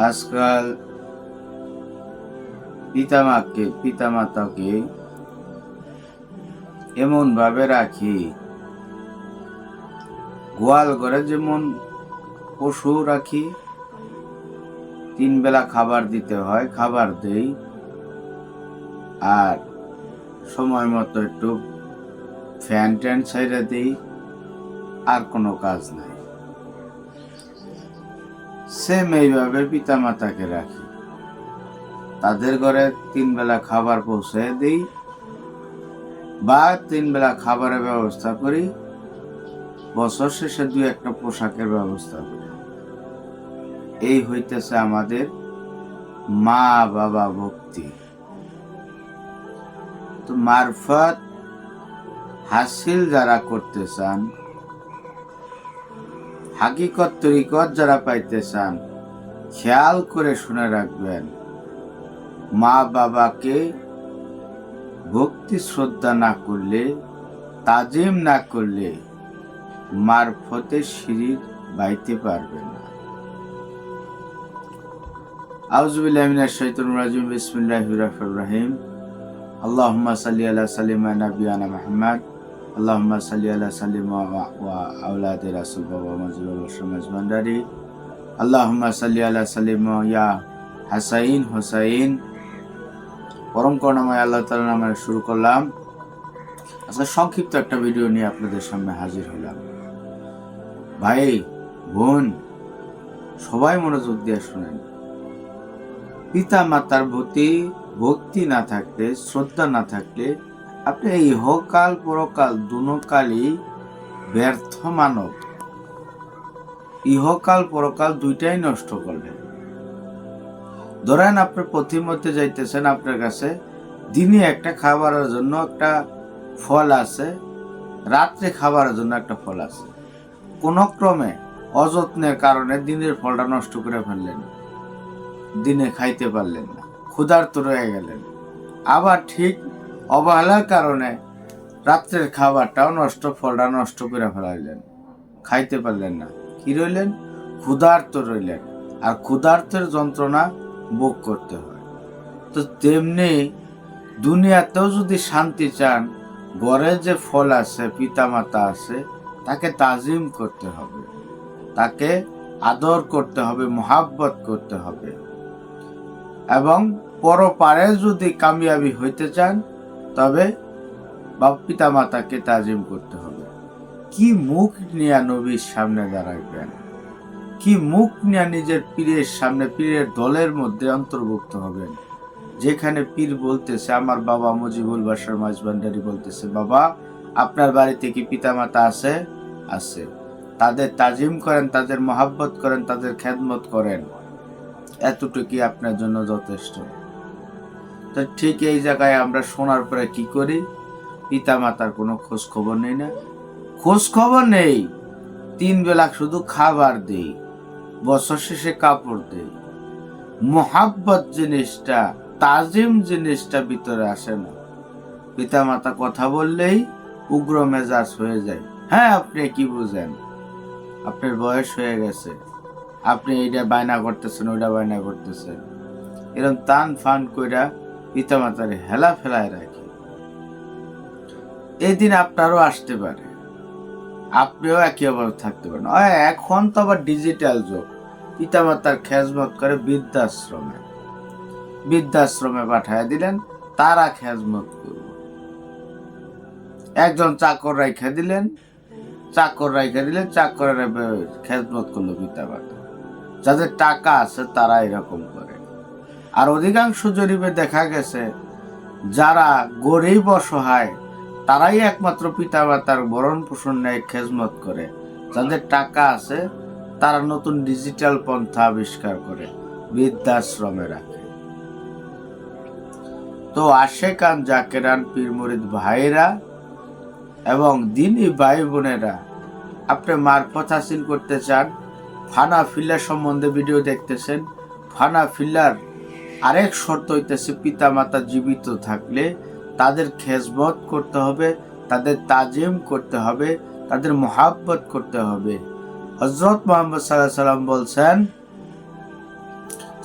আজকাল পিতামাতাকে এমন ভাবে রাখি, গোয়াল ঘরে যেমন পশু রাখি, 3 বেলা খাবার দিতে হয়, খাবার দেই, আর সময় মতো একটু ফ্যান ট্যান ছাইড়া দিই, আর কোনো কাজ নাই। সেম এইভাবে পিতামাতাকে রাখি, তাদের ঘরে 3 বেলা খাবার পৌঁছে দিই বা 3 বেলা খাবারের ব্যবস্থা করি, বছর শেষে 2-1টা পোশাকের ব্যবস্থা করি। এই হইতেছে আমাদের মা বাবা ভক্তি। তো মারফত হাসিল যারা করতে চান, হাকিকত তরিকত যারা পাইতে চান, খেয়াল করে শুনে রাখবেন, মা বাবাকে ভক্তি শ্রদ্ধা না করলে, তাজিম না করলে মারফতে সিঁড়ি বাইতে পারবেন না। আউযু বিল্লাহি মিনাশ শাইতানির রাজিম। বিসমিল্লাহির রহমানির রহিম। আল্লাহুম্মা সাল্লি আলা সাল্লিমা নাবিয়ানা মুহাম্মদ। আল্লাহুম্মা সাল্লি আলা সাল্লিমা ওয়া আওলাদি রাসূল বাবা মাজলুল সমাজ ভান্ডারী। আল্লাহুম্মা সাল্লি আলা সাল্লিমা ইয়া হাসাইন হুসাইন। পরম করুণাময় আল্লাহ তাআলার নামে শুরু করলাম। আজকে সংক্ষিপ্ত একটা ভিডিও নিয়ে আপনাদের সামনে হাজির হলাম। ভাই বোন সবাই মনোযোগ দিয়ে শুনেন। পিতা মাতার প্রতি ভক্তি না থাকলে, শ্রদ্ধা না থাকলে, আপনি ইহকাল পরকাল দুনোকালই ব্যর্থ মানব। ইহকাল পরকাল দুইটাই নষ্ট করলেন। ধরেন আপনি পথির মধ্যে যাইতেছেন, আপনার কাছে দিনে একটা খাবারের জন্য একটা ফল আছে, রাত্রে খাবারের জন্য একটা ফল আছে। কোন ক্রমে অযত্নের কারণে দিনের ফলটা নষ্ট করে ফেললেন, দিনে খাইতে পারলেন না, ক্ষুধার্ত রয়ে গেলেন। আবার ঠিক অবহেলার কারণে রাত্রের খাবারটাও নষ্ট, ফলটা নষ্ট করে ফেলাইলেন, খাইতে পারলেন না। কি রইলেন? ক্ষুধার্ত রইলেন, আর ক্ষুধার্তের যন্ত্রণা ভোগ করতে হয়। তো তেমনি দুনিয়াতেও যদি শান্তি চান, ঘরে যে ফল আছে, পিতামাতা আছে, তাকে তাজিম করতে হবে, তাকে আদর করতে হবে, মহাব্বত করতে হবে। এবং পরপারে যদি কামিয়াবি হইতে চান, তবে পিতা মাতাকে তাজিম করতে হবে। কি মুখ নিয়ে নবীর সামনে দাঁড়াইবেন, কি মুখ নিয়ে নিজের পীরের সামনে, পীরের দলের মধ্যে অন্তর্ভুক্ত হবেন, যেখানে পীর বলতেছে, আমার বাবা মুজিবুল বাশার মাঝভান্ডারী বলতেছে, বাবা আপনার বাড়িতে কি পিতা মাতা আছে? আছে। তাদের তাজিম করেন, তাদের মহাব্বত করেন, তাদের খেদমত করেন, এতটুকুই আপনার জন্য যথেষ্ট। তো ঠিক এই জায়গায় আমরা শোনার পরে কি করি? পিতা মাতার কোনো খোঁজ খবর নেই না, খোঁজ খবর নেই। 3 বেলা শুধু খাবার দেই, বছর শেষে কাপড় দেই। মহাব্বত জিনিসটা, তাজিম জিনিসটা ভিতরে আসে না। পিতা মাতা কথা বললেই উগ্র মেজাজ হয়ে যায়। হ্যাঁ, আপনি কি বুঝেন? আপনার বয়স হয়ে গেছে, আপনি এইটা বায়না করতেছেন, ওইটা বায়না করতেছেন, এরকম টান ফান কইরা পিতা মাতার হেলা ফেলায় রাখি। এই দিন আপনারও আসতে পারে, আপনিও একই অভাবে থাকতে পারেন। এখন তো আবার ডিজিটাল যুগ। পিতা মাতার খেজমত করে বৃদ্ধাশ্রমে পাঠায় দিলেন, তারা খেজমত করব। একজন চাকর রাইখা দিলেন, চাকরের খেজমত করলো পিতা মাতা। যাদের টাকা আছে তারা এরকম করে। আর অধিকাংশ জরিপে দেখা গেছে, যারা গরিব অসহায় তারাই একমাত্র পিতা মাতার ভরণ পোষণ নেয়, খেজমত করে। যাদের টাকা আছে তারা নতুন ডিজিটাল পন্থা আবিষ্কার করে বৃদ্ধাশ্রমে রাখে। তো আশেকান জাকেরান পীর মুরিদ ভাইরা এবং দিনী ভাই বোনেরা, আপনি মারফত হাসিল করতে চান, ফানা ফিল্লার সম্বন্ধে ভিডিও দেখতেছেন। ফানা ফিল্লার আরেক শর্ত হইতেছে, পিতা মাতা জীবিত থাকলে তাদের খেজমত করতে হবে, তাদের তাজিম করতে হবে, তাদের মহাব্বত করতে হবে। হযরত মুহাম্মদ সাল্লাল্লাহু আলাইহি সাল্লাম বলছেন,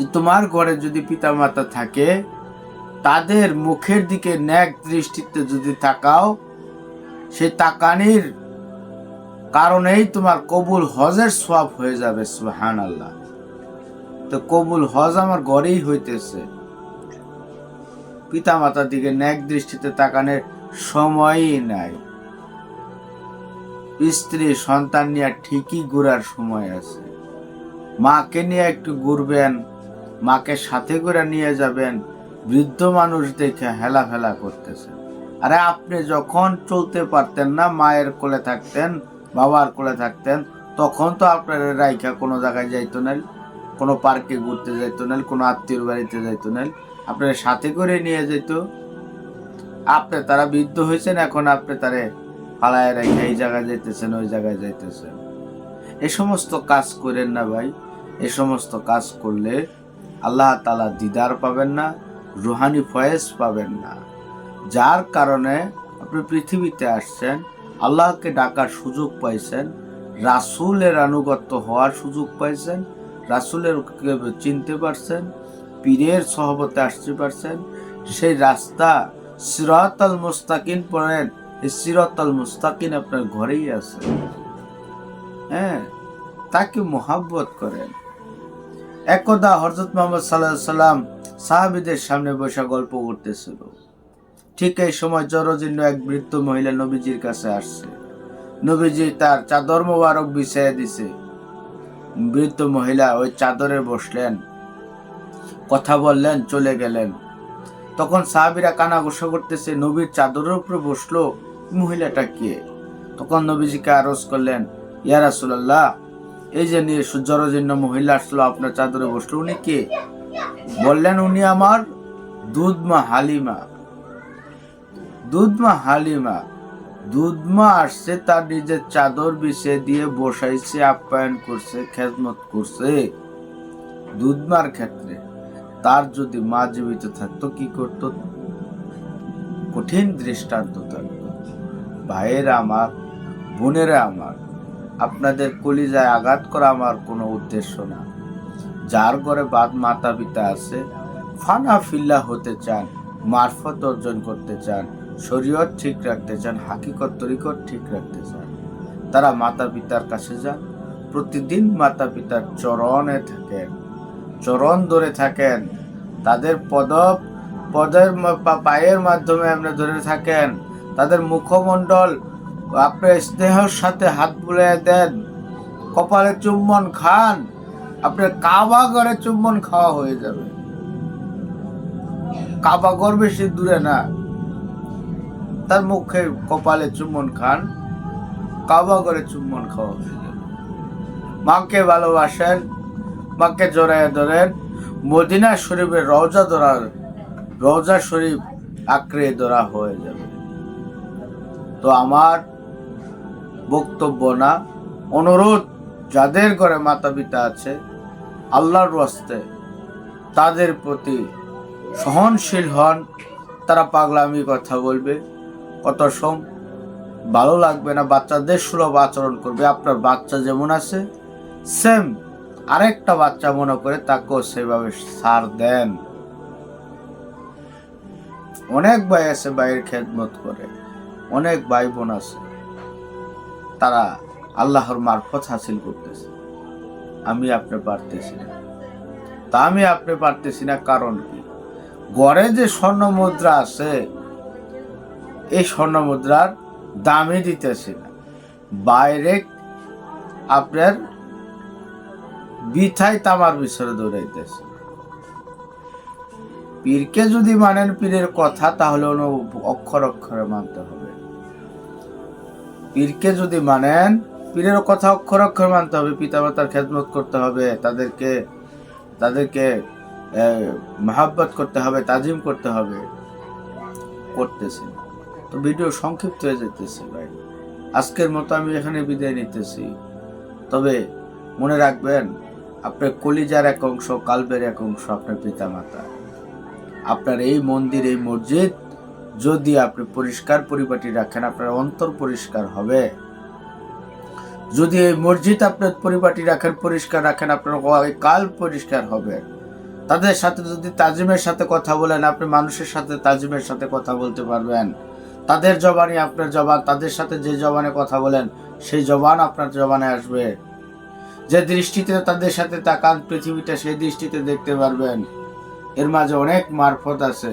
যে তোমার ঘরে যদি পিতামাতা থাকে, তাদের মুখের দিকে ন্যাক দৃষ্টিতে যদি তাকাও, সেই তাকানির কারণেই তোমার কবুল হজের সওয়াব হয়ে যাবে। সুবহানাল্লাহ। তো কবুল হজ আমার ঘরেই হইতেছে। পিতামাতার দিকে ন্যাক দৃষ্টিতে তাকানোর সময়ই নাই। স্ত্রী সন্তান নিয়ে ঠিকই ঘোরার সময় আছে। মাকে নিয়ে একটু ঘুরবেন, মাকে সাথে করে নিয়ে যাবেন, বৃদ্ধ মানুষ দেখে হেলাফেলা করতেছে। আরে আপনি যখন চলতে পারতেন না, মায়ের কোলে থাকতেন, বাবার কোলে থাকতেন, তখন তো আপনার রাইখা কোনো জায়গায় যাইতো না, কোনো পার্কে ঘুরতে যাইতো না, কোনো আত্মীয়র বাড়িতে যাইতো না, আপনার সাথে করে নিয়ে যেত। আপনি তারা বৃদ্ধ হয়েছেন, এখন আপনি তারে ফালায় রেখে এই জায়গায় যাইতেছেন, ওই জায়গায় যাইতেছেন। এ সমস্ত কাজ করেন না ভাই। এ সমস্ত কাজ করলে আল্লাহ তাআলা দিদার পাবেন না, রুহানি ফয়েজ পাবেন না। যার কারণে আপনি পৃথিবীতে আসছেন, আল্লাহকে ডাকার সুযোগ পাইছেন, রাসূলের আনুগত্য হওয়ার সুযোগ পাইছেন, রাসূলের চিনতে পারছেন, পীরের সহবতে আসতে পারছেন। সেই রাস্তা সিরাতাল মুস্তাকিম পড়েন, এই সিরাতাল মুস্তাকিম আপনার ঘরেই আছে। হ্যাঁ, তাকে মোহাব্বত করেন। একদা হযরত মুহাম্মদ সাল্লাল্লাহু আলাইহি সাল্লাম সাহাবীদের সামনে বসে গল্প করতেছিল। ঠিক এই সময় জরজীর্ণ এক বৃদ্ধ মহিলা নবীজির কাছে আসছে। নবীজি তার চাদর মোবারক বিছিয়ে দিছে। বৃদ্ধ মহিলা ওই চাদরে বসলেন, কথা বললেন, চলে গেলেন। তখন সাহাবীরা কানাঘুষা করতেছে, নবীর চাদরের উপরে বসলো মহিলাটা কে? তখন নবীজিকে আরজ করলেন, ইয়া রাসূলুল্লাহ, এই যে জরজীর্ণ মহিলা আসলো আপনার চাদরে বসলো, উনি কে? বললেন, উনি আমার দুধমা হালিমা। দুধমা হালিমা, দুধমা আসছে, তার নিজের চাদর বিছিয়ে দিয়ে বসাইছে, আপ্যায়ন করছে, খেদমত করছে। দুধমার ক্ষেত্রে তার যদি মা জীবিত থাকতো কি করতো? কঠিন দৃষ্টান্ত থাকতো। ভাইয়েরা আমার, বোনেরা আমার, আপনাদের কলিজায় আঘাত করা আমার কোনো উদ্দেশ্য না। যার ঘরে মাতা পিতা আছে, ফানা ফিল্লা হতে চান, মারফত অর্জন করতে চান, শরীয়ত ঠিক রাখতে চান, হাকিকত তরিকত ঠিক রাখতে চান, তারা মাতা পিতার কাছে যান। প্রতিদিন মাতা পিতার চরণে থাকেন, চরণ ধরে থাকেন, তাদের পদের পায়ের মাধ্যমে আপনি ধরে থাকেন, তাদের মুখমণ্ডল আপনার স্নেহের সাথে হাত বুলিয়ে দেন, কপালে চুম্বন খান। আপনার কাবা ঘরে চুম্বন খাওয়া হয়ে যাবে। কাবা ঘর বেশি দূরে না, তার মুখে কপালে চুম্বন খান, কাবা ঘরে চুম্বন খাওয়া হয়ে যাবে। মাকে ভালোবাসেন, মাকে জড়াইয়া ধরেন, মদিনা শরীফের রওজা শরীফ আঁকড়ে ধরা হয়ে যাবে। তো আমার বক্তব্য না, অনুরোধ, যাদের ঘরে মাতা পিতা আছে, আল্লাহর রাস্তে তাদের প্রতি সহনশীল হন। তারা পাগলামি কথা বলবে, কত ভালো লাগবে না, বাচ্চাদের সুলভ আচরণ করবে। আপনার বাচ্চা যেমন আছে সেম আরেকটা বাচ্চা মনে করে তাকেও সেভাবে সার দেন। অনেক ভাই আছে ভাইয়ের খেদমত করে, অনেক ভাই বোন আছে তারা আল্লাহর মারফত হাসিল করতেছে। আমি আপনি পারতেছি না। তা আমি আপনি পারতেছি না কারণ কি? ঘরে যে স্বর্ণ মুদ্রা আছে, এই স্বর্ণ মুদ্রার দামই দিতেছি না, বাইরে আপনার বিথাই তামার বিছরে দৌড়াইতেছে। পীরকে যদি মানেন পীরের কথা, তাহলে অক্ষর অক্ষরে মানতে হবে। পীরকে যদি মানেন, পীরের কথা অক্ষর অক্ষর মানতে হবে, পিতামাতার খেদমত করতে হবে, তাদেরকে মহাব্বত করতে হবে, তাজিম করতে হবে। করতেছে তো ভিডিও সংক্ষিপ্ত হয়ে যেতেছে ভাই। আজকের মতো আমি এখানে বিদায় নিতেছি। তবে মনে রাখবেন, আপনার কলিজার এক অংশ, কালবের এক অংশ আপনার পিতামাতা। আপনার এই মন্দির, এই মসজিদ যদি আপনি পরিষ্কার পরিপাটি রাখেন, আপনার অন্তর পরিষ্কার হবে। যদি এই মসজিদ আপনার পরিপাটি রাখেন, পরিষ্কার রাখেন, আপনার কাল পরিষ্কার হবে। তাদের সাথে যদি তাজিমের সাথে কথা বলেন, আপনি মানুষের সাথে তাজিমের সাথে কথা বলতে পারবেন। তাদের জবানই আপনার জবান, তাদের সাথে যে জবানে কথা বলেন সেই জবান আপনার জবানে আসবে। যে দৃষ্টিতে তাদের সাথে তাকান পৃথিবীটা সেই দৃষ্টিতে দেখতে পারবেন। এর মাঝে অনেক মারফত আছে।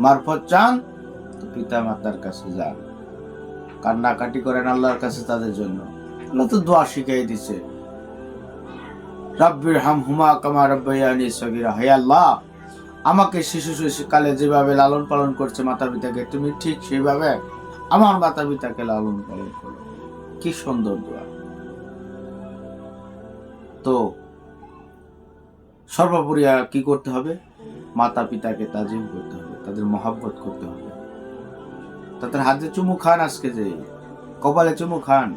মারফত চান তো পিতা মাতার কাছে যান, কান্নাকাটি করেন আল্লাহর কাছে তাদের জন্য। আল্লাহ তো দোয়া শিখাই দিছে, রাব্বির হামহুমা কামা রাব্বায়ানি সগীরা। হে আল্লাহ, আমাকে শিশু কালে যেভাবে লালন পালন করছে মাতা পিতাকে, তুমি ঠিক সেইভাবে আমার মাতা পিতাকে লালন পালন করো। কি সুন্দর দোয়া। তো সর্বোপরি কি করতে হবে? মাতা পিতাকে তাজিম করতে হবে, তাদের মহাব্বত করতে হবে, তাদের হাতে চুমু খান, আজকে যে কপালে চুমু খান।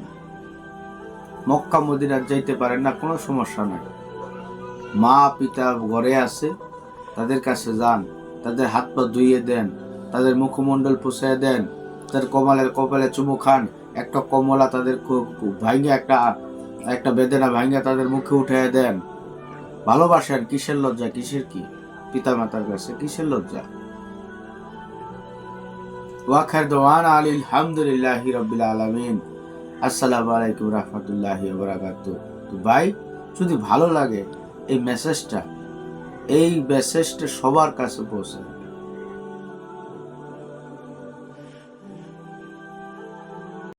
মক্কা মদিনা যাইতে পারেন না, কোনো সমস্যা নাই, মা পিতা ঘরে আছে, তাদের কাছে যান, তাদের হাত পা ধুইয়ে দেন, তাদের মুখমণ্ডল পুষিয়ে দেন, তাদের কপালে চুমু খান। একটা কমলা তাদের ভাঙ্গে একটা বেদনা ভাঙ্গে তাদের মুখে উঠিয়ে দেন। ভালোবাসেন, কিসের লজ্জা, কিসের কি? পিতা মাতার কাছে কিসের লজ্জা? ওয়াখার দোয়ান আলহামদুলিল্লাহি রাব্বিল আলামিন। আসসালামু আলাইকুম রাহমাতুল্লাহি ওয়া বারাকাতুহু। তো ভাই, যদি ভালো লাগে এই মেসেজটা সবার কাছে পৌঁছায়।